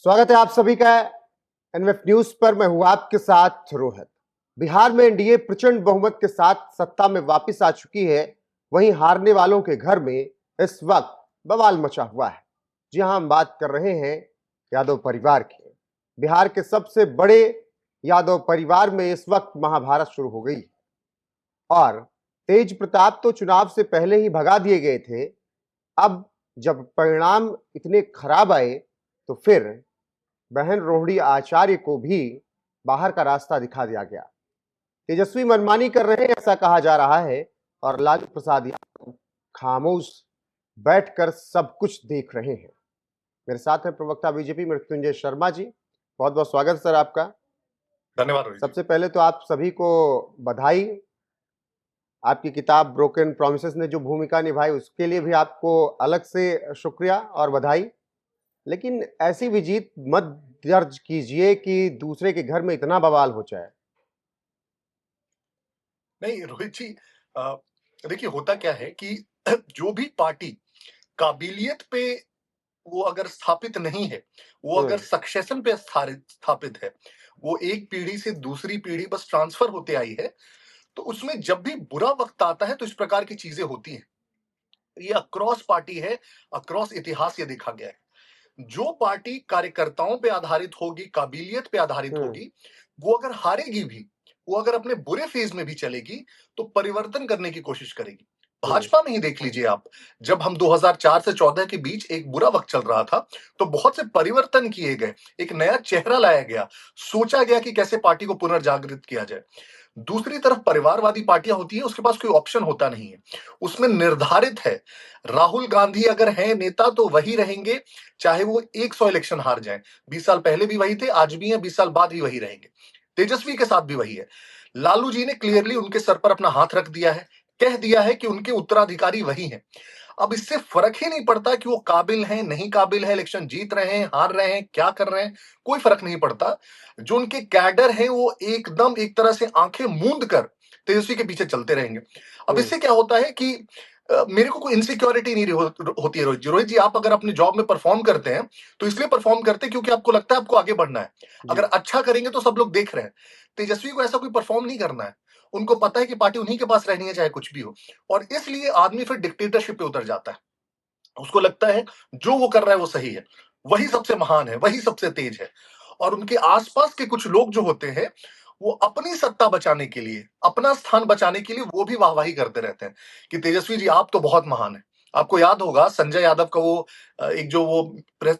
स्वागत है आप सभी का एनएफ न्यूज पर। मैं हूं आपके साथ रोहित। बिहार में एनडीए प्रचंड बहुमत के साथ सत्ता में वापस आ चुकी है। वहीं हारने वालों के घर में इस वक्त बवाल मचा हुआ है। जी हां, हम बात कर रहे हैं यादव परिवार की। बिहार के सबसे बड़े यादव परिवार में इस वक्त महाभारत शुरू हो गई और तेज प्रताप तो चुनाव से पहले ही भगा दिए गए थे। अब जब परिणाम इतने खराब आए तो फिर बहन रोहिणी आचार्य को भी बाहर का रास्ता दिखा दिया गया। तेजस्वी मनमानी कर रहे हैं ऐसा कहा जा रहा है और लालू प्रसाद यादव खामोश बैठकर सब कुछ देख रहे हैं। मेरे साथ है प्रवक्ता बीजेपी मृत्युंजय शर्मा जी। बहुत बहुत स्वागत सर आपका। धन्यवाद रोहित जी। सबसे पहले तो आप सभी को बधाई। आपकी किताब ब्रोकन प्रॉमिसेस ने जो भूमिका निभाई उसके लिए भी आपको अलग से शुक्रिया और बधाई। लेकिन ऐसी भी जीत मत दर्ज कीजिए कि दूसरे के घर में इतना बवाल हो जाए। नहीं रोहित जी, देखिए होता क्या है कि जो भी पार्टी काबिलियत पे वो अगर स्थापित नहीं है, वो अगर सक्सेशन पे स्थापित है, वो एक पीढ़ी से दूसरी पीढ़ी बस ट्रांसफर होते आई है, तो उसमें जब भी बुरा वक्त आता है तो इस प्रकार की चीजें होती हैं। ये अक्रॉस पार्टी है, अक्रॉस इतिहास ये देखा गया है। जो पार्टी कार्यकर्ताओं पे आधारित होगी, काबिलियत पे आधारित होगी, वो अगर हारेगी भी, वो अगर अपने बुरे फेज में भी चलेगी तो परिवर्तन करने की कोशिश करेगी। भाजपा में ही देख लीजिए आप, जब हम 2004 से 14 के बीच एक बुरा वक्त चल रहा था तो बहुत से परिवर्तन किए गए, एक नया चेहरा लाया गया, सोचा गया कि कैसे पार्टी को पुनर्जागृत किया जाए। दूसरी तरफ परिवारवादी पार्टियां होती है, उसके पास कोई ऑप्शन होता नहीं है। उसमें निर्धारित है, राहुल गांधी अगर है नेता तो वही रहेंगे, चाहे वो 100 इलेक्शन हार जाएं। 20 साल पहले भी वही थे, आज भी हैं, 20 साल बाद भी वही रहेंगे। तेजस्वी के साथ भी वही है। लालू जी ने क्लियरली उनके सर पर अपना हाथ रख दिया है, कह दिया है कि उनके उत्तराधिकारी वही हैं। अब इससे फर्क ही नहीं पड़ता कि वो काबिल हैं, नहीं काबिल है, इलेक्शन जीत रहे हैं, हार रहे हैं, क्या कर रहे हैं, कोई फर्क नहीं पड़ता। जो उनके कैडर है वो एकदम एक तरह से आंखें मूंद कर तेजस्वी के पीछे चलते रहेंगे। अब इससे क्या होता है कि मेरे को कोई इनसिक्योरिटी नहीं होती है। रोहित जी, आप अगर अपने जॉब में परफॉर्म करते हैं तो इसलिए परफॉर्म करते हैं क्योंकि आपको लगता है आपको आगे बढ़ना है। अगर अच्छा करेंगे तो सब लोग देख रहे हैं। तेजस्वी को ऐसा कोई परफॉर्म नहीं करना है। उनको पता है कि पार्टी उन्हीं के पास रहनी है चाहे कुछ भी हो, और इसलिए आदमी फिर डिक्टेटरशिप पे उतर जाता है। उसको लगता है जो वो कर रहा है वो सही है, वही सबसे महान है, वही सबसे तेज है। और उनके आसपास के कुछ लोग जो होते हैं वो अपनी सत्ता बचाने के लिए, अपना स्थान बचाने के लिए वो भी वाहवाही करते रहते हैं कि तेजस्वी जी आप तो बहुत महान है। आपको याद होगा संजय यादव का वो एक जो वो प्रेस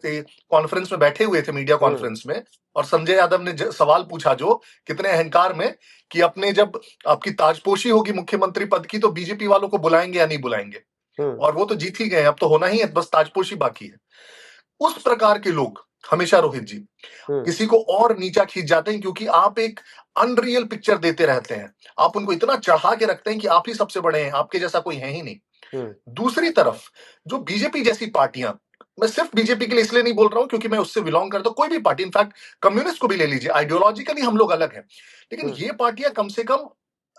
कॉन्फ्रेंस में बैठे हुए थे, मीडिया कॉन्फ्रेंस में, और संजय यादव ने सवाल पूछा जो कितने अहंकार में, कि अपने जब आपकी ताजपोशी होगी मुख्यमंत्री पद की तो बीजेपी वालों को बुलाएंगे या नहीं बुलाएंगे, और वो तो जीत ही गए, अब तो होना ही है, बस ताजपोशी बाकी है। उस प्रकार के लोग हमेशा रोहित जी किसी को और नीचा खींच जाते हैं क्योंकि आप एक अनरियल पिक्चर देते रहते हैं। आप उनको इतना चढ़ा के रखते हैं कि आप ही सबसे बड़े हैं, आपके जैसा कोई है ही नहीं। दूसरी तरफ जो बीजेपी जैसी पार्टियां, मैं सिर्फ बीजेपी के लिए इसलिए नहीं बोल रहा हूं क्योंकि मैं उससे बिलोंग करता हूं, कोई भी पार्टी, इनफैक्ट कम्युनिस्ट को भी ले लीजिए, आइडियोलॉजिकली हम लोग अलग हैं, लेकिन ये पार्टियां कम से कम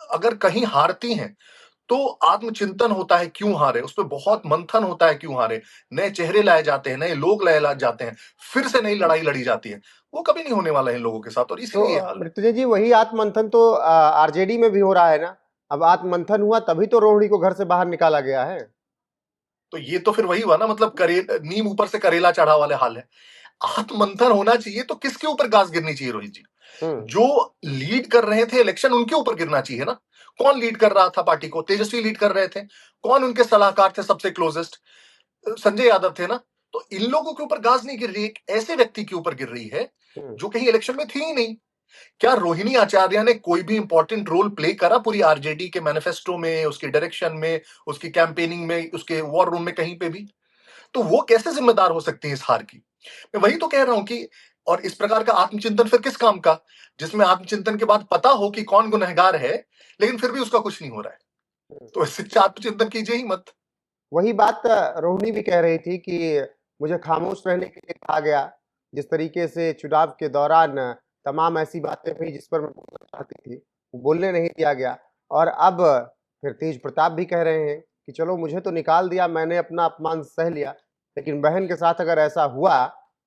अगर कहीं हारती हैं तो आत्मचिंतन होता है क्यों हारे, उस पर बहुत मंथन होता है क्यों हारे, नए चेहरे लाए जाते हैं, नए लोग लाए जाते हैं, फिर से नई लड़ाई लड़ी जाती है। वो कभी नहीं होने वाला है इन लोगों के साथ, और इसलिए तो मृत्युंजय जी वही आत्ममंथन तो आरजेडी में भी हो रहा है ना। अब आत्ममंथन हुआ तभी तो रोहिणी को घर से बाहर निकाला गया है। तो ये तो फिर वही हुआ ना, मतलब नीम ऊपर से करेला चढ़ा वाले हाल है। आत्ममंथन होना चाहिए तो किसके ऊपर घास गिरनी चाहिए रोहित जी? जो लीड कर रहे थे इलेक्शन उनके ऊपर गिरना चाहिए ना। कौन लीड कर रहा था पार्टी को? तेजस्वी लीड कर रहे थे। कौन उनके सलाहकार थे सबसे क्लोजेस्ट? संजय यादव थे ना। तो इन लोगों के ऊपर घास नहीं गिर रही, एक ऐसे व्यक्ति के ऊपर गिर रही है जो कहीं इलेक्शन में थी ही नहीं। क्या रोहिणी आचार्य ने कोई भी इंपॉर्टेंट रोल प्ले करा पूरी आरजेडी के मैनिफेस्टो में, उसके डायरेक्शन में, उसकी कैंपेनिंग में, उसके वॉर रूम में, कहीं पे भी? तो वो कैसे जिम्मेदार हो सकती है इस हार की? मैं वही तो कह रहा हूं कि, और इस प्रकार का आत्मचिंतन फिर किस काम का, जिसमें आत्मचिंतन के बाद पता हो कि कौन गुनहगार है लेकिन फिर भी उसका कुछ नहीं हो रहा है, तो इससे आत्मचिंतन कीजिए ही मत। वही बात रोहिणी भी कह रही थी कि मुझे खामोश रहने के लिए कहा गया। जिस तरीके से चुनाव के दौरान तमाम ऐसी बातें हुई जिस पर मैं बोलना चाहती थी, वो बोलने नहीं दिया गया। और अब फिर तेज प्रताप भी कह रहे हैं कि चलो मुझे तो निकाल दिया, मैंने अपना अपमान सह लिया, लेकिन बहन के साथ अगर ऐसा हुआ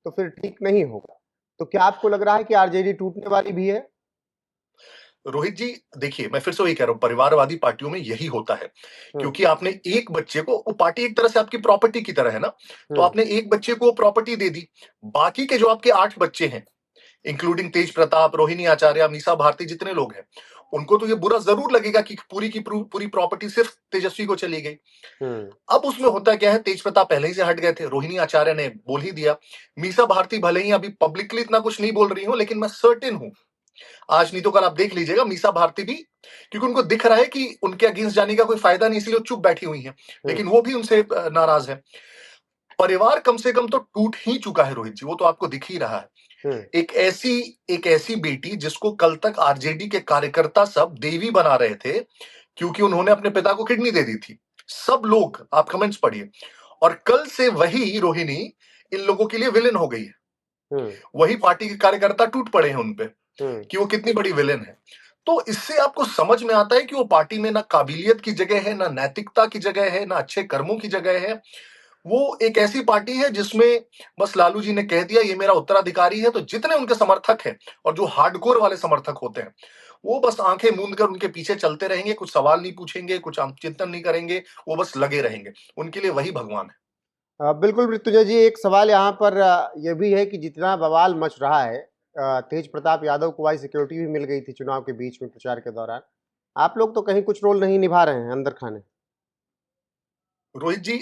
तो फिर ठीक नहीं होगा। तो क्या आपको लग रहा है कि आरजेडी टूटने वाली भी है? रोहित जी, देखिए मैं फिर से वही कह रहा हूँ, परिवारवादी पार्टियों में यही होता है। क्योंकि आपने एक बच्चे को, वो पार्टी एक तरह से आपकी प्रॉपर्टी की तरह है ना, तो आपने एक बच्चे को प्रॉपर्टी दे दी, बाकी के जो आपके 8 बच्चे हैं, इंक्लूडिंग तेज प्रताप, रोहिणी आचार्य, मीसा भारती, जितने लोग हैं, उनको तो ये बुरा जरूर लगेगा कि पूरी की पूरी प्रॉपर्टी सिर्फ तेजस्वी को चली गई। अब उसमें होता क्या है, तेज प्रताप पहले ही से हट गए थे, रोहिणी आचार्य ने बोल ही दिया, मीसा भारती भले ही अभी पब्लिकली इतना कुछ नहीं बोल रही हो, लेकिन मैं सर्टेन हूं, आज नहीं तो कल आप देख लीजिएगा, मीसा भारती भी, क्योंकि उनको दिख रहा है कि उनके अगेंस्ट जाने का कोई फायदा नहीं, इसलिए वो चुप बैठी हुई है, लेकिन वो भी उनसे नाराज है। परिवार कम से कम तो टूट ही चुका है रोहित जी, वो तो आपको दिख ही रहा है। एक ऐसी बेटी जिसको कल तक आरजेडी के कार्यकर्ता सब देवी बना रहे थे, क्योंकि उन्होंने अपने पिता को किडनी दे दी थी। सब लोग, आप कमेंट्स पढ़िए, और कल से वही रोहिणी इन लोगों के लिए विलेन हो गई है। वही पार्टी के कार्यकर्ता टूट पड़े हैं उनपे कि वो कितनी बड़ी विलेन है। तो इससे आपको समझ में आता है कि वो पार्टी में ना काबिलियत की जगह है, ना नैतिकता की जगह है, ना अच्छे कर्मों की जगह है। वो एक ऐसी पार्टी है जिसमें बस लालू जी ने कह दिया ये मेरा उत्तराधिकारी है, तो जितने उनके समर्थक हैं और जो हार्डकोर वाले समर्थक होते हैं, वो बस आंखें मूंद कर उनके पीछे चलते रहेंगे, कुछ सवाल नहीं पूछेंगे, कुछ चिंतन नहीं करेंगे, वो बस लगे रहेंगे। उनके लिए वही भगवान है। बिल्कुल मृत्युंजय जी, एक सवाल यहाँ पर यह भी है कि जितना बवाल मच रहा है, तेज प्रताप यादव को वाई सिक्योरिटी भी मिल गई थी चुनाव के बीच में प्रचार के दौरान, आप लोग तो कहीं कुछ रोल नहीं निभा रहे हैं अंदर खाने। रोहित जी,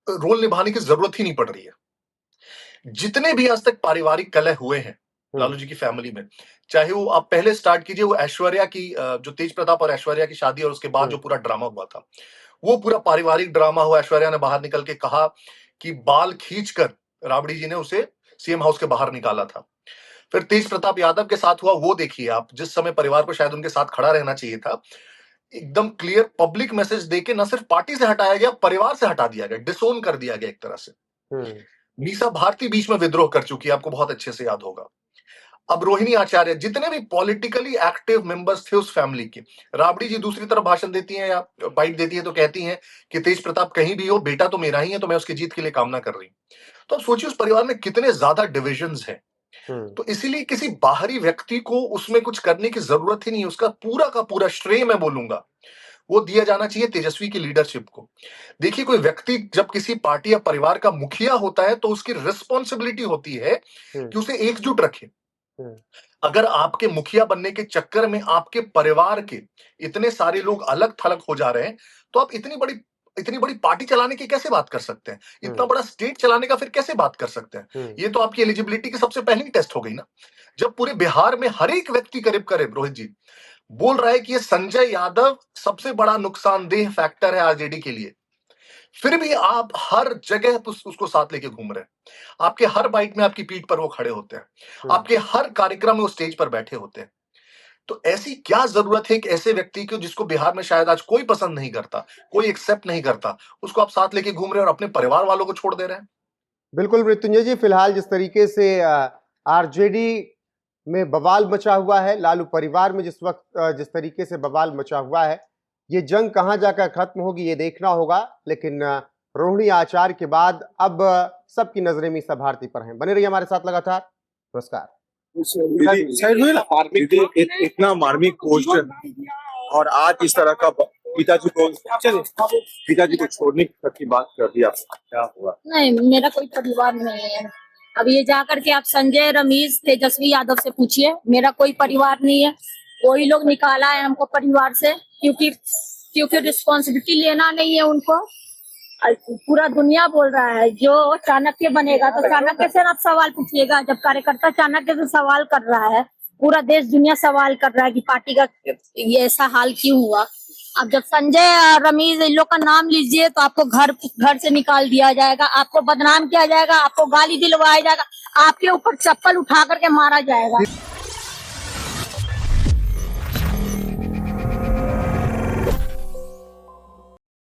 रोल निभाने की जरूरत ही नहीं पड़ रही है। जितने भी आज तक पारिवारिक कलह हुए हैं लालू जी की फैमिली में, चाहे वो आप पहले स्टार्ट कीजिए, वो ऐश्वर्या की, जो तेज प्रताप और ऐश्वर्या की शादी और उसके बाद जो पूरा ड्रामा हुआ था, वो पूरा पारिवारिक ड्रामा हुआ। ऐश्वर्या ने बाहर निकल के कहा कि बाल खींचकर राबड़ी जी ने उसे सीएम हाउस के बाहर निकाला था। फिर तेज प्रताप यादव के साथ हुआ, वो देखिए आप, जिस समय परिवार को शायद उनके साथ खड़ा रहना चाहिए था, एकदम क्लियर पब्लिक मैसेज देके न सिर्फ पार्टी से हटाया गया, परिवार से हटा दिया गया, डिसोन कर दिया गया एक तरह से। मीसा भारती बीच में विद्रोह कर चुकी है, आपको बहुत अच्छे से याद होगा। अब रोहिणी आचार्य, जितने भी पॉलिटिकली एक्टिव मेंबर्स थे उस फैमिली के, राबड़ी जी दूसरी तरफ भाषण देती हैं या बाइट देती है तो कहती हैं कि तेज प्रताप कहीं भी हो, बेटा तो मेरा ही है, तो मैं उसकी जीत के लिए कामना कर रही हूं। तो अब सोचिए उस परिवार में कितने ज्यादा डिविजन्स हैं। तो इसीलिए किसी बाहरी व्यक्ति को उसमें कुछ करने की जरूरत ही नहीं है। उसका पूरा का पूरा श्रेय, मैं बोलूंगा, वो दिया जाना चाहिए तेजस्वी की लीडरशिप को। देखिए, कोई व्यक्ति जब किसी पार्टी या परिवार का मुखिया होता है तो उसकी रिस्पॉन्सिबिलिटी होती है कि उसे एकजुट रखे। अगर आपके मुखिया बनने के चक्कर में आपके परिवार के इतने सारे लोग अलग थलग हो जा रहे हैं, तो आप इतनी बड़ी पार्टी चलाने की कैसे बात कर सकते हैं? इतना बड़ा स्टेट चलाने का फिर कैसे बात कर सकते हैं? ये तो आपकी एलिजिबिलिटी की सबसे पहली टेस्ट हो गई ना। जब पूरे बिहार में हर एक व्यक्ति करीब करीब, रोहित जी, बोल रहा है कि ये संजय यादव सबसे बड़ा नुकसानदेह फैक्टर है आरजेडी के लिए, फिर भी आप हर जगह उसको साथ लेके घूम रहे हैं। आपके हर बाइट में आपकी पीठ पर वो खड़े होते हैं, आपके हर कार्यक्रम में वो स्टेज पर बैठे होते हैं। तो ऐसी क्या जरूरत है एक ऐसे व्यक्ति की जिसको बिहार में शायद आज कोई पसंद नहीं करता, कोई एक्सेप्ट नहीं करता, उसको आप साथ लेके घूम रहे हैं और अपने परिवार वालों को छोड़ दे रहे हैं? बिल्कुल मृत्युंजय जी, फिलहाल जिस तरीके से आरजेडी में बवाल मचा हुआ है, लालू परिवार में जिस वक्त जिस तरीके से बवाल मचा हुआ है, ये जंग कहां जाकर खत्म होगी ये देखना होगा। लेकिन रोहिणी आचार्य के बाद अब सबकी नजरें मीसा भारती पर हैं। बने रहिए हमारे साथ लगातार। नमस्कार। इतना मार्मिक पोस्ट और आज इस तरह का पिताजी को छोड़ने तक की बात कर दिया, क्या हुआ? नहीं, मेरा कोई परिवार नहीं है। अब ये जाकर के आप संजय, रमेश, तेजस्वी यादव से पूछिए, मेरा कोई परिवार नहीं है। वही लोग निकाला है हमको परिवार से, क्योंकि रिस्पॉन्सिबिलिटी लेना नहीं है उनको। पूरा दुनिया बोल रहा है जो चाणक्य बनेगा, तो चाणक्य से आप सवाल पूछिएगा। जब कार्यकर्ता चाणक्य से सवाल कर रहा है, पूरा देश दुनिया सवाल कर रहा है कि पार्टी का ये ऐसा हाल क्यों हुआ। अब जब संजय, रमेश, इन लोग का नाम लीजिए तो आपको घर से निकाल दिया जाएगा, आपको बदनाम किया जाएगा, आपको गाली दिलवाया जाएगा, आपके ऊपर चप्पल उठा करके मारा जाएगा।